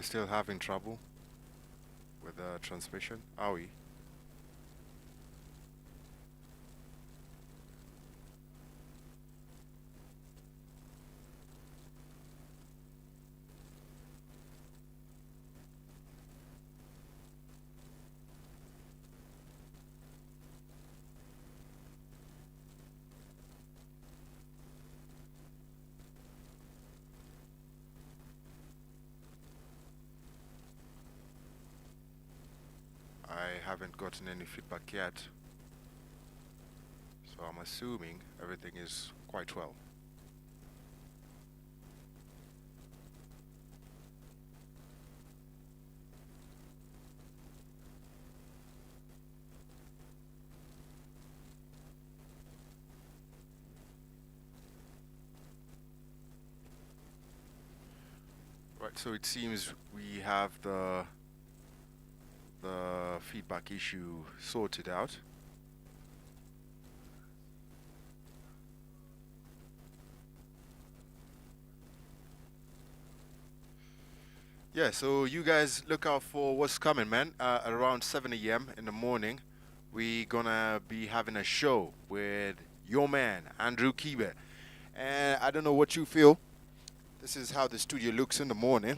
We're still having trouble with the transmission, are we? I haven't gotten any feedback yet, so I'm assuming everything is quite well. Right, so it seems we have the feedback issue sorted out. Yeah, so you guys look out for what's coming, man. Around 7 a.m. in the morning, we gonna be having a show with your man, Andrew Kibe. And I don't know what you feel. This is how the studio looks in the morning.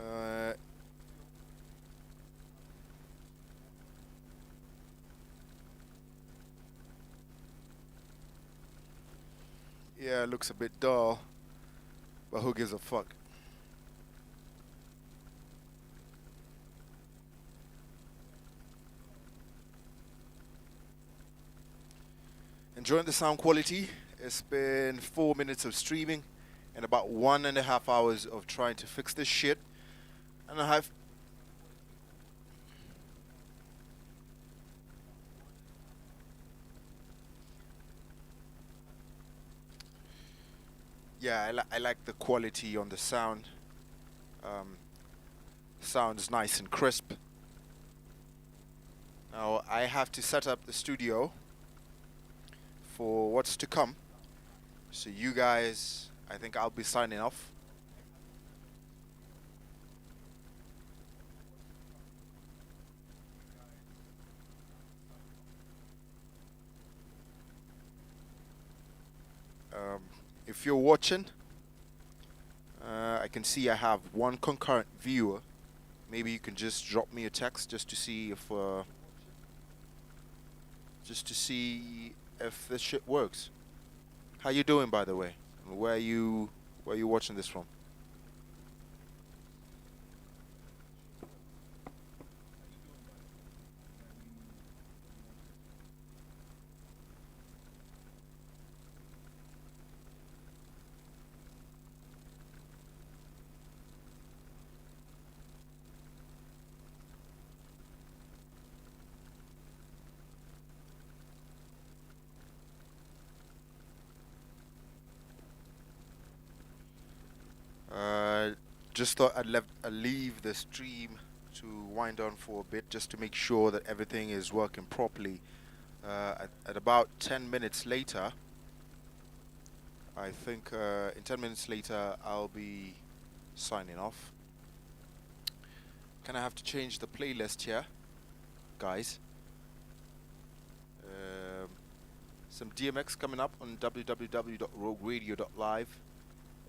Uh, yeah, it looks a bit dull, but who gives a fuck? Enjoying the sound quality. It's been 4 minutes of streaming and about 1.5 hours of trying to fix this shit. And I have. Yeah, I like the quality on the sound. Um, Sounds nice and crisp. Now I have to set up the studio for what's to come. So you guys, I think I'll be signing off. Um, if you're watching, I can see I have one concurrent viewer. Maybe you can just drop me a text just to see if this shit works. How you doing, by the way? Where you watching this from? Uh, just thought I'd leave the stream to wind down for a bit, just to make sure that everything is working properly. At about 10 minutes later, I think in 10 minutes later, I'll be signing off. Can I have to change the playlist here, guys? Um, some DMX coming up on www.rogueradio.live.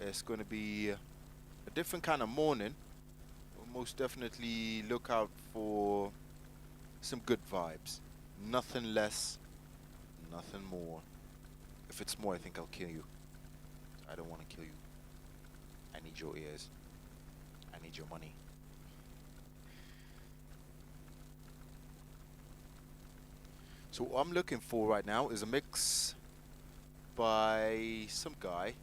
It's going to be a different kind of morning. We'll most definitely look out for some good vibes. Nothing less, nothing more. If it's more, I think I'll kill you. I don't want to kill you. I need your ears. I need your money. So what I'm looking for right now is a mix by some guy.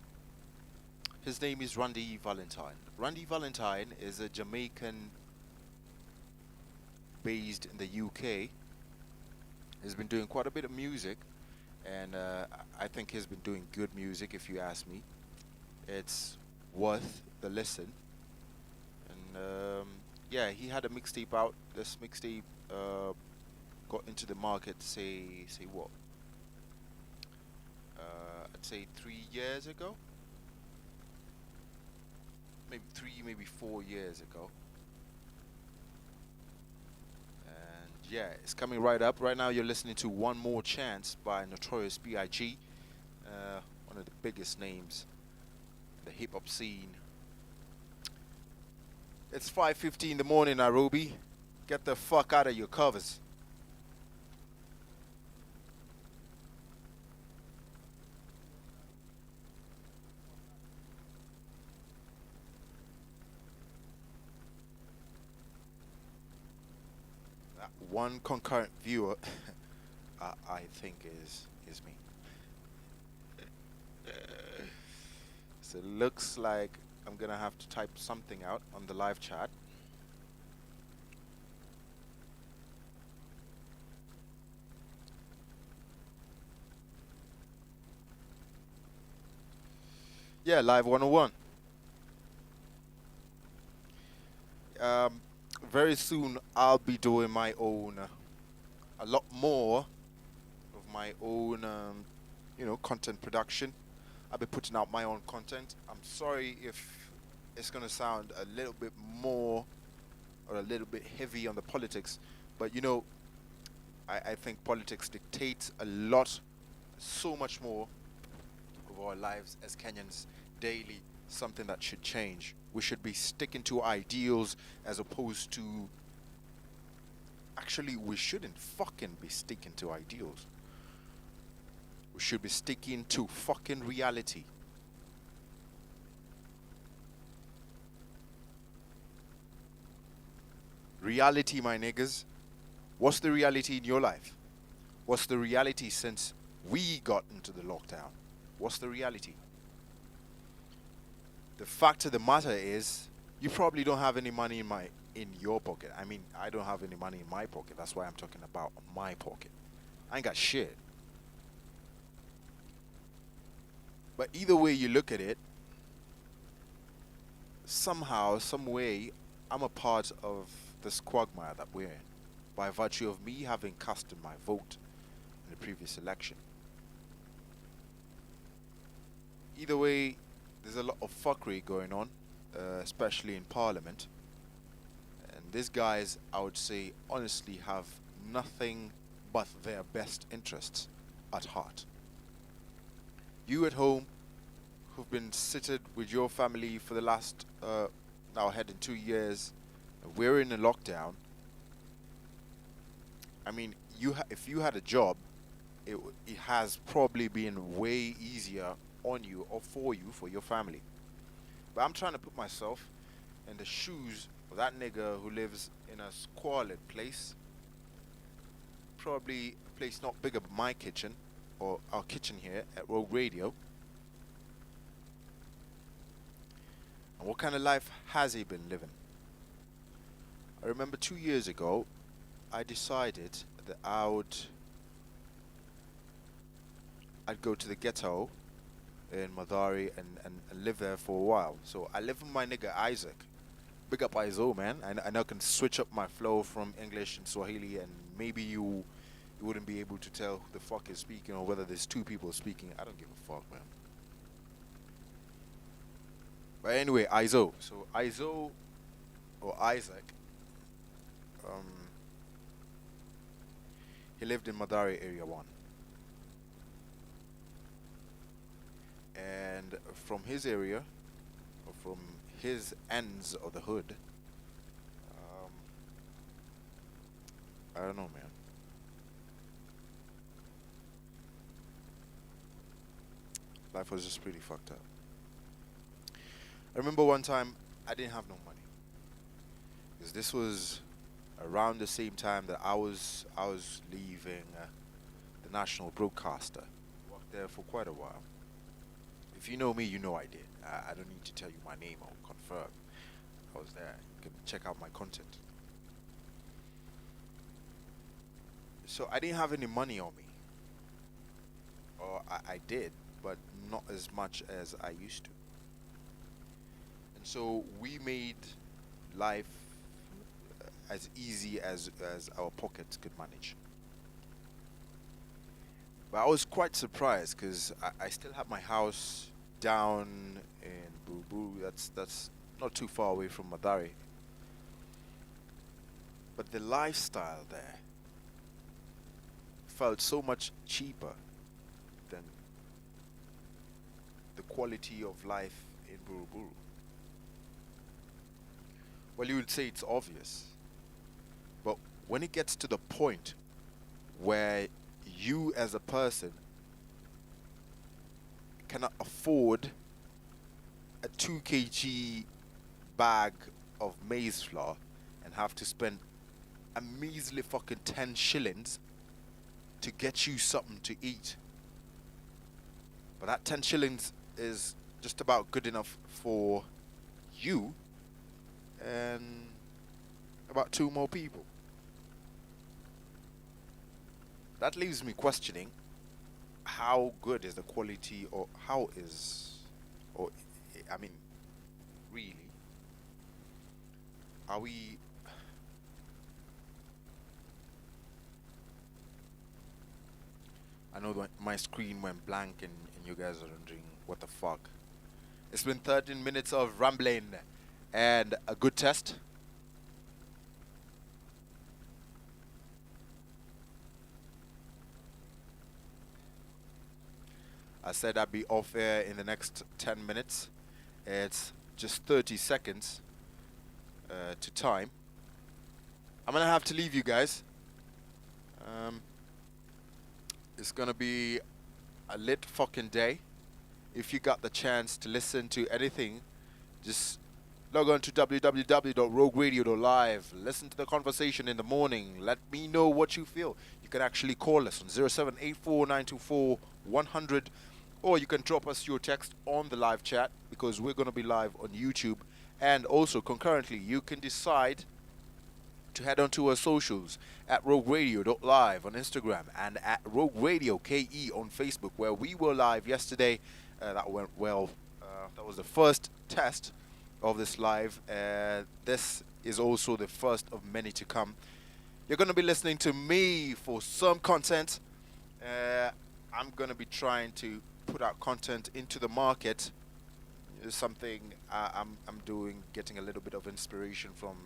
His name is Randy Valentine. Randy Valentine is a Jamaican based in the UK. He's been doing quite a bit of music, and I think he's been doing good music if you ask me. It's worth the listen. And yeah, he had a mixtape out. This mixtape got into the market, say what? I'd say 3 years ago. maybe 3, maybe 4 years ago. And yeah, it's coming right up. Right now, you're listening to One More Chance by Notorious B.I.G., one of the biggest names in the hip hop scene. It's 5:50 in the morning, Nairobi. Get the fuck out of your covers. One concurrent viewer, I think, is me. So it looks like I'm gonna have to type something out on the live chat. Yeah, live 101. Um, very soon I'll be doing my own, a lot more of my own, content production. I'll be putting out my own content. I'm sorry if it's gonna sound a little bit more or a little bit heavy on the politics, but I think politics dictates a lot, so much more of our lives as Kenyans daily, something that should change. We should be sticking to ideals as opposed to. Actually, we shouldn't fucking be sticking to ideals. We should be sticking to fucking reality. Reality, my niggas. What's the reality in your life? What's the reality since we got into the lockdown? What's the reality? The fact of the matter is, you probably don't have any money in your pocket. I mean, I don't have any money in my pocket. That's why I'm talking about my pocket. I ain't got shit. But either way you look at it, somehow, some way, I'm a part of this quagmire that we're in by virtue of me having cast my vote in the previous election. Either way, there's a lot of fuckery going on, especially in Parliament. And these guys, I would say, honestly have nothing but their best interests at heart. You at home, who've been seated with your family for the last, now heading 2 years, we're in a lockdown. I mean, if you had a job, it has probably been way easier on you or for you, for your family. But I'm trying to put myself in the shoes of that nigga who lives in a squalid place, probably a place not bigger than my kitchen or our kitchen here at Rogue Radio. And what kind of life has he been living? I remember 2 years ago, I decided that I'd go to the ghetto in Madari and live there for a while. So I live with my nigga Isaac. Big up Izo, man. I know I can switch up my flow from English and Swahili, and maybe you wouldn't be able to tell who the fuck is speaking or whether there's two people speaking. I don't give a fuck, man. But anyway, Izo. So Izo or Isaac, um, he lived in Madari Area 1. And from his area, or from his ends of the hood, um, I don't know, man. Life was just pretty fucked up. I remember one time I didn't have no money because this was around the same time that I was leaving the national broadcaster. Worked there for quite a while. If you know me, you know I did. I don't need to tell you my name or confirm. I was there. You can check out my content. So I didn't have any money on me. Or I did, but not as much as I used to. And so we made life as easy as our pockets could manage. But I was quite surprised because I still have my house down in Buru Buru. That's not too far away from Madari. But the lifestyle there felt so much cheaper than the quality of life in Buruburu. Well, you would say it's obvious, but when it gets to the point where you as a person cannot afford a 2 kg bag of maize flour and have to spend a measly fucking 10 shillings to get you something to eat. But that 10 shillings is just about good enough for you and about 2 more people. That leaves me questioning how good is the quality, or how is, or I mean, really, are we, I know my screen went blank and you guys are wondering what the fuck. It's been 13 minutes of rambling and a good test. I said I'd be off air in the next 10 minutes. It's just 30 seconds to time. I'm gonna have to leave you guys. It's gonna be a lit fucking day. If you got the chance to listen to anything, just log on to www.rogueradio.live. Listen to the conversation in the morning. Let me know what you feel. You can actually call us on 0784-924-100, or you can drop us your text on the live chat, because we're going to be live on YouTube. And also, concurrently, you can decide to head on to our socials at rogueradio.live on Instagram and at Rogue Radio KE on Facebook, where we were live yesterday. That went well. That was the first test of this live. This is also the first of many to come. You're going to be listening to me for some content. I'm going to be trying to put out content into the market. It's something I'm doing, getting a little bit of inspiration from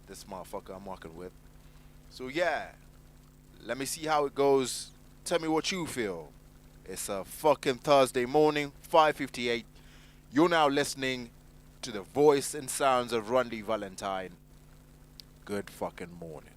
this motherfucker I'm working with. So yeah, let me see how it goes. Tell me what you feel. It's a fucking Thursday morning, 5:58. You're now listening to the voice and sounds of Rundy Valentine. Good fucking morning.